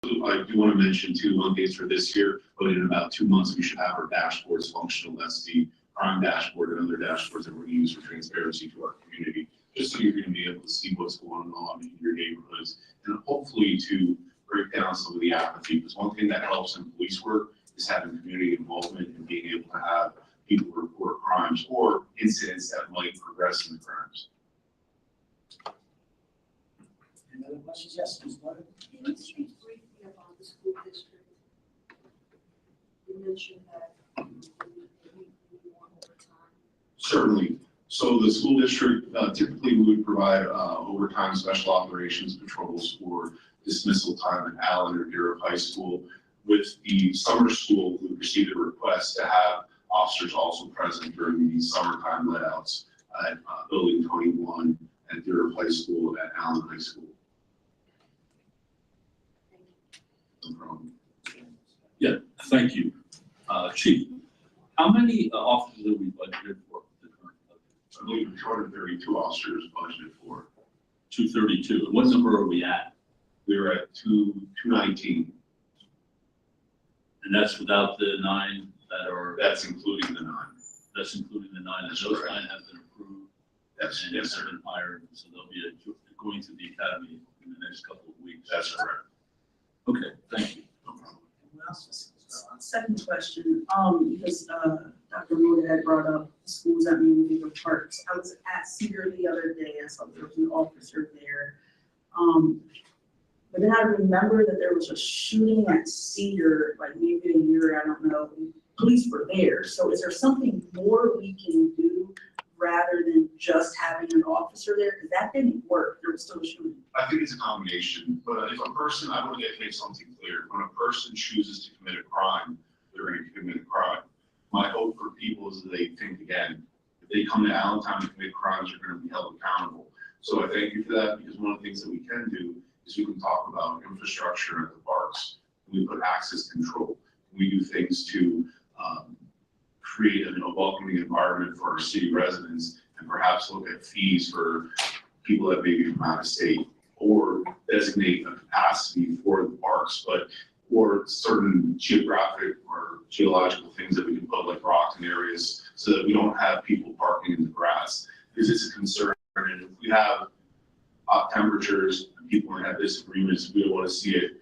I do want to mention too, one thing for this year, but in about 2 months, we should have our dashboards functional. That's the crime dashboard and other dashboards that we're going to use for transparency to our community, just so you're going to be able to see what's going on in your neighborhoods, and hopefully to break down some of the apathy. Because one thing that helps in police work is having community involvement and being able to have people report crimes or incidents that might progress into crimes. Any other questions? Yes, Ms. Martin? Can you speak briefly about the school district? You mentioned that we want overtime. Certainly. So the school district, typically we would provide overtime special operations patrols for dismissal time at Allen or Durham High School. With the summer school, we received a request to have officers also present during the summertime letouts at Building 21 at Durham High School at Allen High School. No problem. Yeah, thank you. Chief, how many officers have we budgeted for the current budget? I believe 232 officers budgeted for. 232. And what number are we at? We were at 219. And that's without the 9 that are. That's including the 9. That's including the 9. And That's those correct. 9 have been approved. Yes, And yes, have sir. been hired. So they'll be going to the academy in the next couple of weeks. That's correct. Okay, thank you. No problem. Anyone else? Second question, because Dr. Moda had brought up schools that mean bigger parks. I was at Cedar the other day, I saw there was an officer there. But then I remember that there was a shooting at Cedar, like maybe a year, I don't know, police were there. So is there something more we can do rather than just having an officer there? Because that didn't work, there was still a shooting. I think it's a combination, but if a person, I want to make something clear. When a person chooses to commit a crime, they're going to commit a crime. My hope for people is that they think again. If they come to Allentown to commit crimes, they're going to be held accountable. So I thank you for that, because one of the things that we can do is we can talk about infrastructure at the parks. We put access control. We do things to create a welcoming environment for our city residents, and perhaps look at fees for people that may be from out of state, or designate a capacity for the parks, or certain geographic or geological things that we can put, like rocks in areas, so that we don't have people parking in the grass, because it's a concern. And if we have hot temperatures and people are have disagreements, we don't want to see it,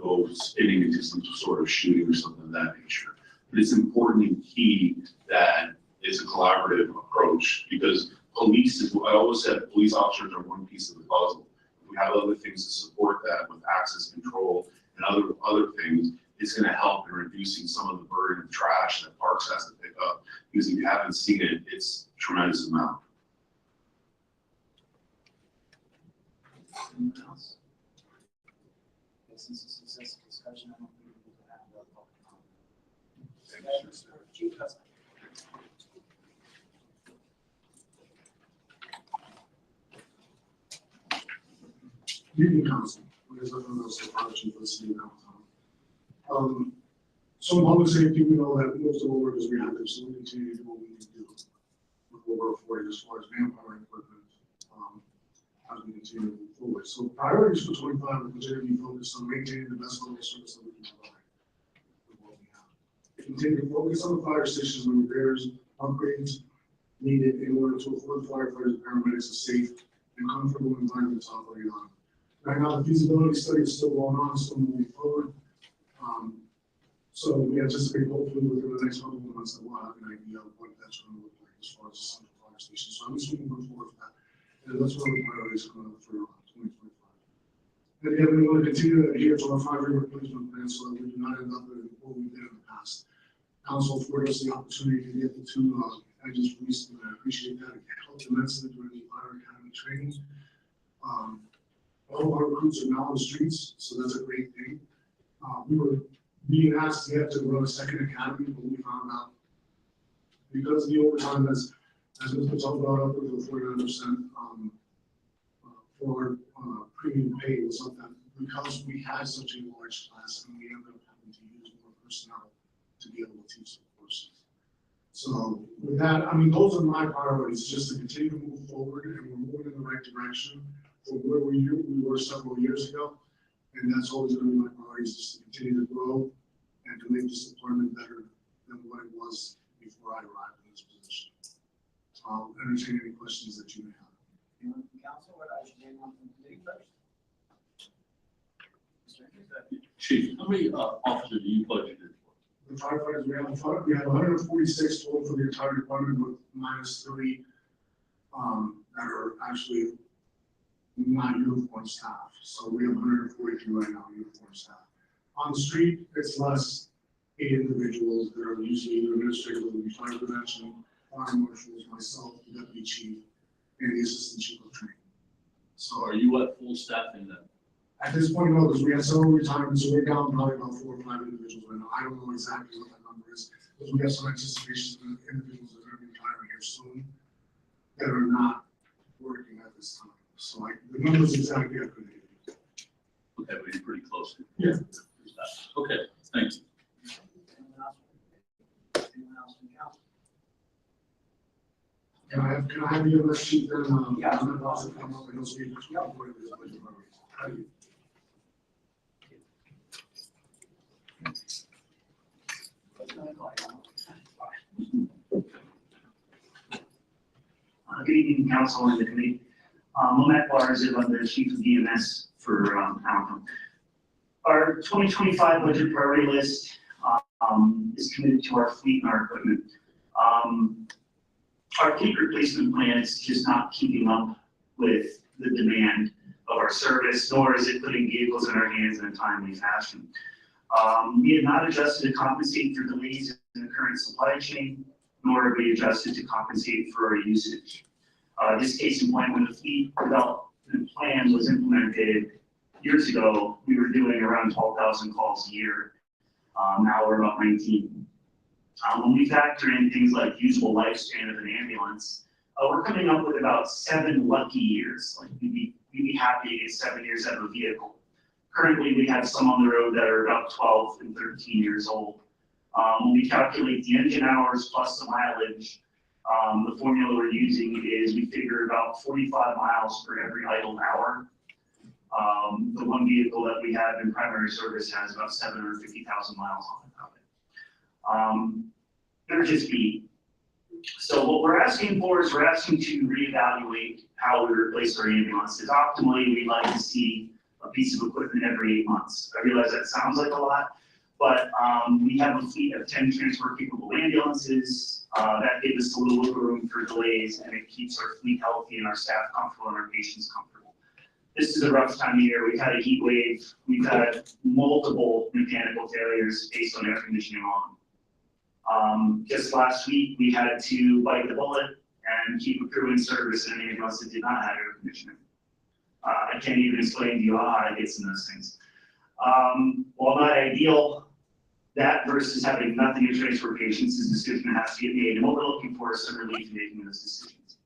go spinning into some sort of shooting or something of that nature. But it's important and key that it's a collaborative approach, because police is, I always said, police officers are one piece of the puzzle. If we have other things to support that with access control and other things, it's going to help in reducing some of the burden of trash that parks has to pick up. Because if you haven't seen it, it's a tremendous amount. Anyone else? Since it's a successful discussion, I don't think we can have a public comment. Thank you, sir. Chief Hudson. Union Council, because I don't know the project for the city of Allentown. So in public safety, we know that most of our work is reactive, so we continue to do what we need to do with what we're afforded as far as manpower and equipment, as we continue to move forward. So priorities for 25 are going to be focused on maintaining the best level of service that we can provide with what we have. Continue to focus on the fire stations and repairs, upgrades needed in order to afford firefighters and paramedics a safe and comfortable environment to operate on. Right now, the feasibility study is still going on, still moving forward. So we anticipate hopefully within the next couple of months that we'll have an idea of what that's going to look like as far as the central fire station. So I'm assuming we're forward for that. And that's one of the priorities coming up for 2025. And again, we want to continue to adhere to our 5-year replacement plan so that we do not end up with what we did in the past. Council afforded us the opportunity to get the 2 I just released, and I appreciate that. It helped immensely during the fire academy training. All of our recruits are now on the streets, so that's a great thing. We were being asked yet to run a second academy, but we found out because of the overtime, as Mr. Patel brought up with the 49% for premium pay was something, because we had such a large class and we ended up having to use more personnel to be able to teach the courses. So with that, I mean, those are my priorities, just to continue to move forward, and we're moving in the right direction from where we were several years ago. And that's always gonna be my priority, is just to continue to grow and to make this department better than what it was before I arrived in this position. So I'll entertain any questions that you may have. Anyone from council, or I should name one from committee first? Mr. Henry? Chief, how many officers do you budgeted for? The firefighters, we have 146 total for the entire department, with -3 that are actually not uniform staff. So we have 143 right now, uniform staff. On the street, it's less, 8 individuals that are usually either administrative, fire prevention, fire marshals, myself, the deputy chief, and the assistant chief of training. So are you at full staffing then? At this point, no, because we had several retirements, so we're down probably about 4 or 5 individuals right now. I don't know exactly what that number is, because we have some anticipation of individuals that are going to be retiring here soon that are not working at this time. So like, the numbers exactly I couldn't give you. Okay, but you're pretty close. Yeah. Okay, thanks. Anyone else? Anyone else from council? Can I have the list sheet then? Yeah. I'm gonna also come up and also give you what it is, budget numbers. Thank you. Good evening, council and the committee. Matt Barnes, I'm the chief of EMS for Allentown. Our 2025 budget priority list is committed to our fleet and our equipment. Our fleet replacement plan is just not keeping up with the demand of our service, nor is it putting vehicles in our hands in a timely fashion. We have not adjusted to compensate for delays in the current supply chain, nor have we adjusted to compensate for our usage. This case in point, when the fleet development plan was implemented years ago, we were doing around 12,000 calls a year. Now we're about 19. When we factor in things like usable lifespan of an ambulance, we're coming up with about 7 lucky years. Like we'd be happy to get 7 years out of a vehicle. Currently, we have some on the road that are about 12 and 13 years old. When we calculate the engine hours plus the mileage, the formula we're using is we figure about 45 miles for every idle hour. The one vehicle that we have in primary service has about 750,000 miles on it. They're just beat. So what we're asking for is we're asking to reevaluate how we replace our ambulances. Optimally, we'd like to see a piece of equipment every 8 months. I realize that sounds like a lot, but we have a fleet of 10 transport capable ambulances. That gives us a little wiggle room for delays, and it keeps our fleet healthy and our staff comfortable and our patients comfortable. This is a rough time of year. We've had a heat wave. We've had multiple mechanical failures based on air conditioning on. Just last week, we had to bite the bullet and keep a crew in service in an ambulance that did not have air conditioning. I can't even explain to you how hot it gets in those things. While not ideal, that versus having nothing in transport patients is a decision that has to get made, and what we're looking for is some relief in making those decisions.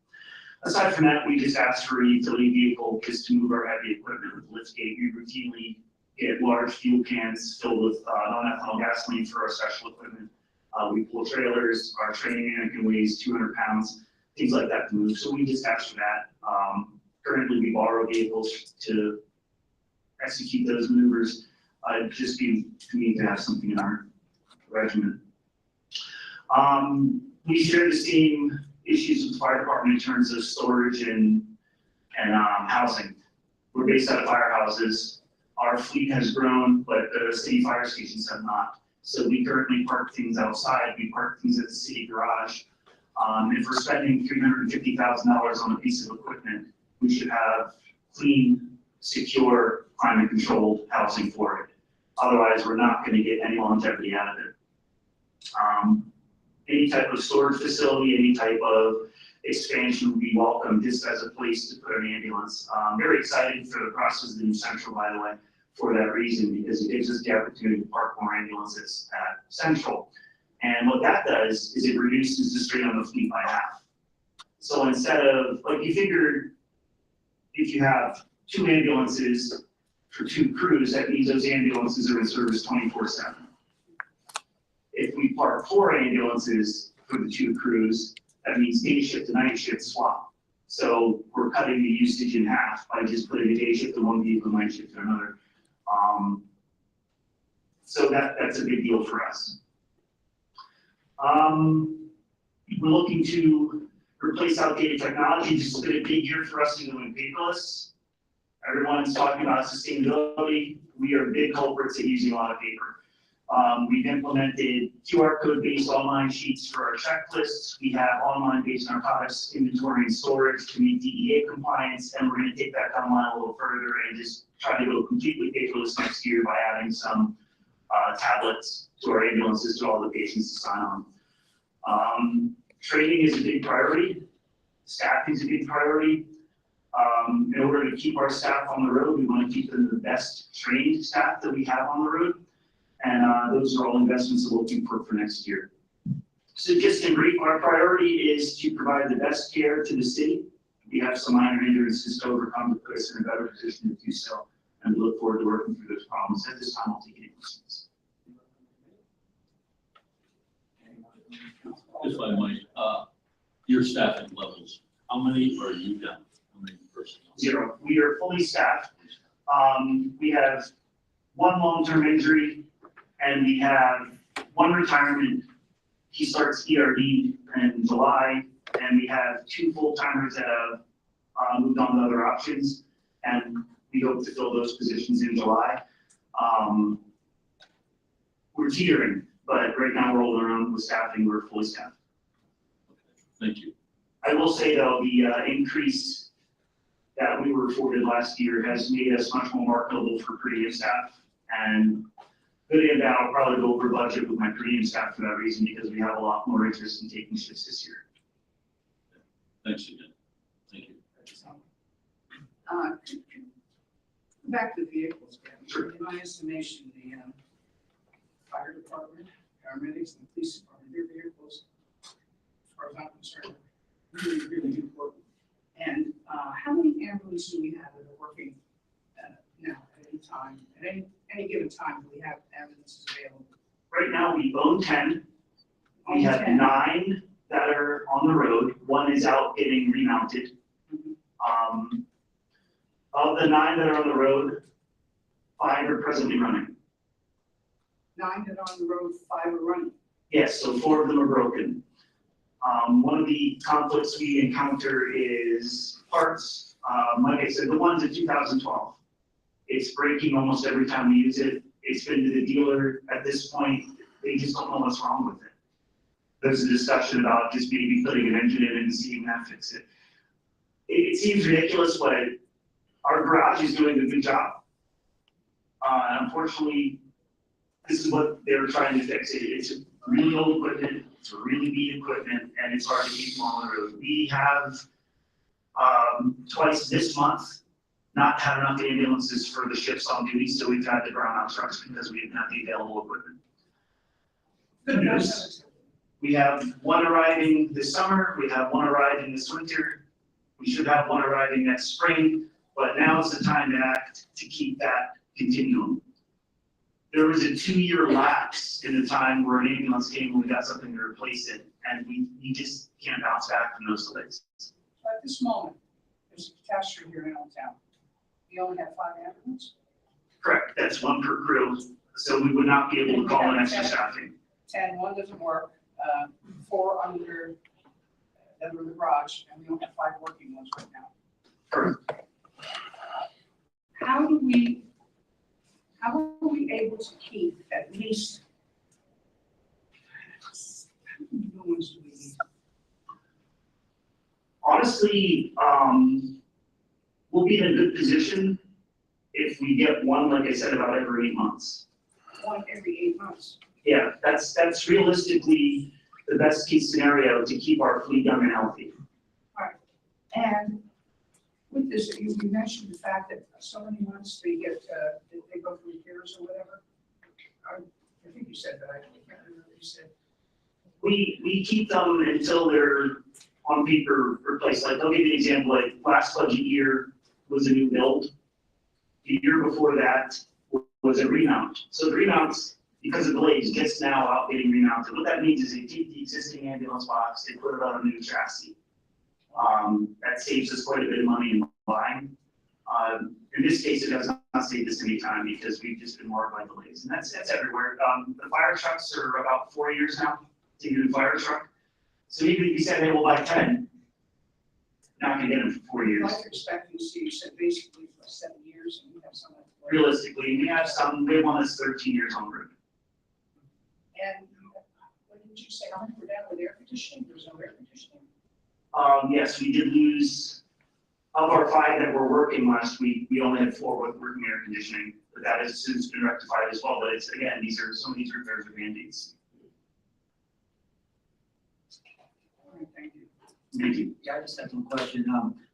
Aside from that, we just asked for a utility vehicle just to move our heavy equipment with liftgate. We routinely get large fuel cans filled with non-ethanol gasoline for our special equipment. We pull trailers, our training mannequin weighs 200 pounds, things like that to move. So we just asked for that. Currently, we borrow vehicles to execute those maneuvers. Just be convenient to have something in our regiment. We share the same issues with the fire department in terms of storage and housing. We're based out of firehouses. Our fleet has grown, but the city fire stations have not. So we currently park things outside. We park things at the city garage. If we're spending $350,000 on a piece of equipment, we should have clean, secure, climate-controlled housing for it. Otherwise, we're not going to get any longevity out of it. Any type of storage facility, any type of expansion would be welcome just as a place to put an ambulance. I'm very excited for the process of the new Central, by the way, for that reason, because it gives us the opportunity to park more ambulances at Central. And what that does is it reduces the strain on the fleet by half. So instead of, like you figure, if you have 2 ambulances for 2 crews, that means those ambulances are in service 24/7. If we park 4 ambulances for the 2 crews, that means day shift to night shift swap. So we're cutting the usage in half by just putting a day shift to one vehicle, night shift to another. So that's a big deal for us. We're looking to replace outdated technology. This has been a big year for us to go in paperless. Everyone's talking about sustainability. We are big culprits at using a lot of paper. We've implemented QR code-based online sheets for our checklists. We have online-based narcotics inventory and storage to meet DEA compliance, and we're going to take that online a little further and just try to go completely paperless next year by adding some tablets to our ambulances to all the patients to sign on. Training is a big priority. Staffing is a big priority. In order to keep our staff on the road, we want to keep them the best trained staff that we have on the road. And those are all investments we're looking for next year. So just in brief, our priority is to provide the best care to the city. We have some minor hindrances to overcome to put us in a better position to do so. And we look forward to working through those problems. At this time, I'll take any questions. If I might, your staffing levels, how many are you down? How many personnel? 0. We are fully staffed. We have 1 long-term injury, and we have 1 retirement. He starts ERD in July, and we have 2 full-timers that have moved on to other options, and we hope to fill those positions in July. We're teetering, but right now we're rolling around with staffing. We're fully staffed. Thank you. I will say though, the increase that we were afforded last year has made us much more marketable for per diem staff. And good and bad, I'll probably go over budget with my per diem staff for that reason, because we have a lot more interest in taking shifts this year. Thanks again. Thank you. Back to the vehicles, Kevin. Sure. In my estimation, the fire department, paramedics, and the police department, their vehicles, as far as I'm concerned, are really, really important. And how many ambulances do we have that are working now at any time? At any given time, do we have ambulances available? Right now, we own 10. We have 10. 9 that are on the road. 1 is out getting remounted. Of the 9 that are on the road, 5 are presently running. 9 that are on the road, 5 are running. Yes, so 4 of them are broken. One of the conflicts we encounter is parts. Like I said, the ones in 2012. It's breaking almost every time we use it. It's been to the dealer at this point. They just don't know what's wrong with it. There's a discussion about just maybe putting an engine in and seeing that fix it. It seems ridiculous, but our garage is doing a good job. Unfortunately, this is what they were trying to fix. It's really old equipment, it's really beat equipment, and it's hard to keep them on the road. We have twice this month not had enough ambulances for the shifts on duty, so we've had to brown out trucks because we didn't have the available equipment. Good news, we have 1 arriving this summer, we have 1 arriving this winter, we should have 1 arriving next spring, but now is the time to act to keep that continuum. There was a 2-year lapse in the time where an ambulance came and we got something to replace it, and we just can't bounce back from those delays. So at this moment, there's a catastrophe here in Allentown. We only have 5 ambulances. Correct, that's 1 per crew, so we would not be able to call in extra staffing. 10, 1 doesn't work, 4 under that are in the garage, and we only have 5 working ones right now. Correct. How are we able to keep at least, how many new ones do we need? Honestly, we'll be in a good position if we get 1, like I said, about every 8 months. 1 every 8 months. Yeah, that's realistically the best case scenario to keep our fleet young and healthy. And with this, you mentioned the fact that so many months they get, they go through repairs or whatever. I think you said that, I can't remember what you said. We keep them until they're on paper replaced. Like, I'll give you an example, like last budget year was a new build. The year before that was a remount. So the remounts, because of delays, gets now out getting remounted. What that means is they take the existing ambulance box, they put it on a new chassis. That saves us quite a bit of money in buying. In this case, it has not say this anytime because we've just been marred by delays, and that's everywhere. The fire trucks are about 4 years now to get a fire truck. So even if you said, hey, we'll buy 10, not gonna get them for 4 years. Life expectancy, you said basically for 7 years, and we have some. Realistically, we have one that's 13 years on route. And what did you say, how many were down with air conditioning? There's no air conditioning? Yes, we did lose, of our 5 that were working last week, we only had 4 with working air conditioning, but that has since been rectified as well. But it's, again, some of these repairs are mandates. All right, thank you. Thank you. Yeah, I just have one question.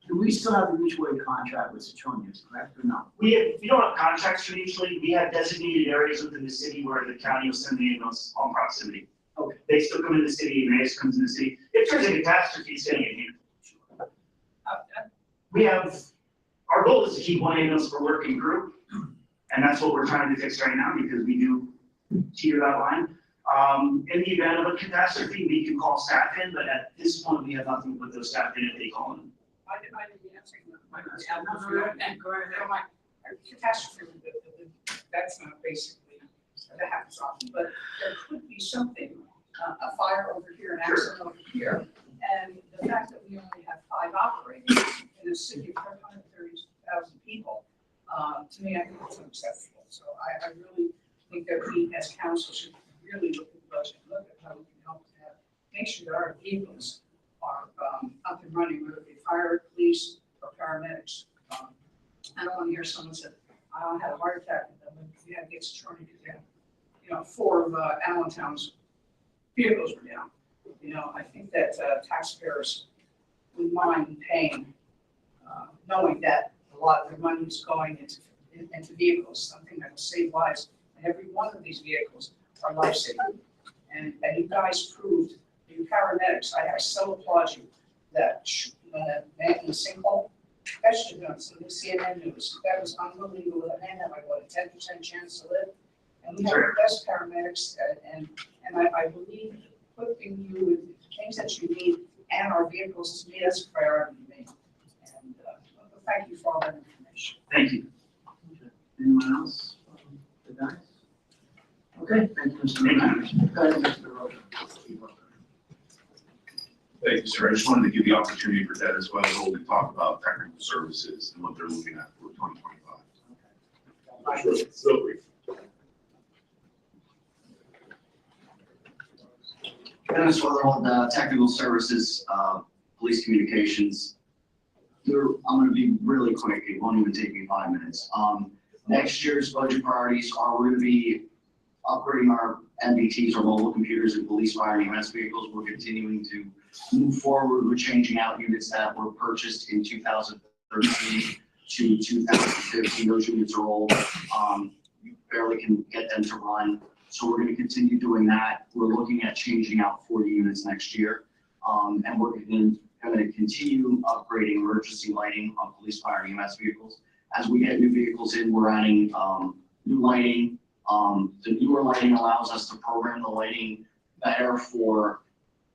Do we still have a mutual aid contract with Citronius, correct, or no? We don't have contracts for mutually, we have designated areas within the city where the county will send the ambulance on proximity. Okay. They still come in the city, and AS comes in the city. If there's a catastrophe, it's getting handled. We have, our goal is to keep one ambulance per working group, and that's what we're trying to fix right now, because we do tier that line. In the event of a catastrophe, we can call staff in, but at this point, we have nothing to put those staff in if they call in. I didn't answer that. Go ahead. Catastrophe, that's not basically, that happens often, but there could be something, a fire over here, an accident over here. And the fact that we only have 5 operators in a city of 430,000 people, to me, I think it's unacceptable. So I really think that we as council should really look at the budget, look at how we can help to have, make sure that our vehicles are up and running, whether it be fire, police, or paramedics. I don't want to hear someone say, I had a heart attack, and then we had to get Citroni because they had, 4 of Allentown's vehicles were down. I think that taxpayers would mind paying, knowing that a lot of their money is going into vehicles, something that will save lives. And every one of these vehicles are life-saving. And you guys proved, you paramedics, I so applaud you, that when a man in a sinkhole, that should have done some new CNN news. That was unbelievable. That man had like, what, a 10% chance to live? And we have the best paramedics, and I believe putting you with things that you need and our vehicles, to me, that's a priority to me. And thank you for all that information. Thank you. Anyone else? The guys? Okay, thank you, Mr. Manager. Go ahead, Mr. Rocha. Thank you, sir. I just wanted to give the opportunity for that as well as to talk about technical services and what they're looking at for 2025. Sure. So brief. Dennis Weatherhold, Technical Services, Police Communications. I'm going to be really quick. It won't even take me 5 minutes. Next year's budget priorities are we're going to be upgrading our MBTs, our mobile computers, and police, fire, and EMS vehicles. We're continuing to move forward with changing out units that were purchased in 2013 to 2015. Those units are old. You barely can get them to run. So we're going to continue doing that. We're looking at changing out 40 units next year. And we're going to continue upgrading emergency lighting on police, fire, and EMS vehicles. As we get new vehicles in, we're adding new lighting. The newer lighting allows us to program the lighting better for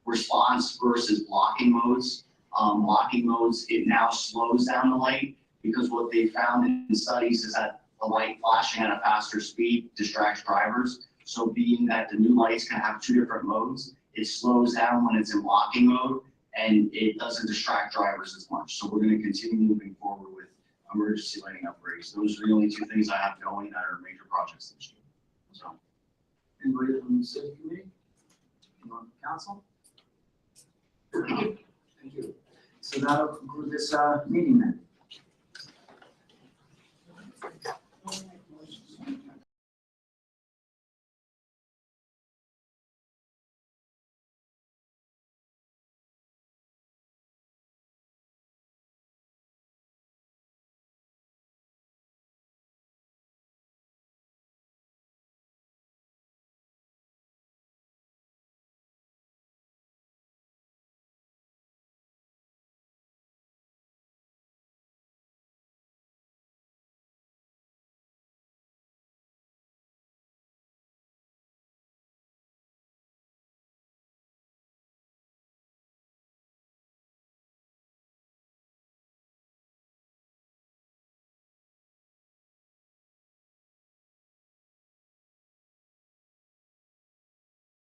response versus blocking modes. Blocking modes, it now slows down the light because what they found in studies is that the light flashing at a faster speed distracts drivers. So being that the new lights can have 2 different modes, it slows down when it's in blocking mode and it doesn't distract drivers as much. So we're going to continue moving forward with emergency lighting upgrades. Those are the only 2 things I have going that are major projects this year. So. Anybody from the city committee? Anyone from council? Thank you. So that'll conclude this meeting then.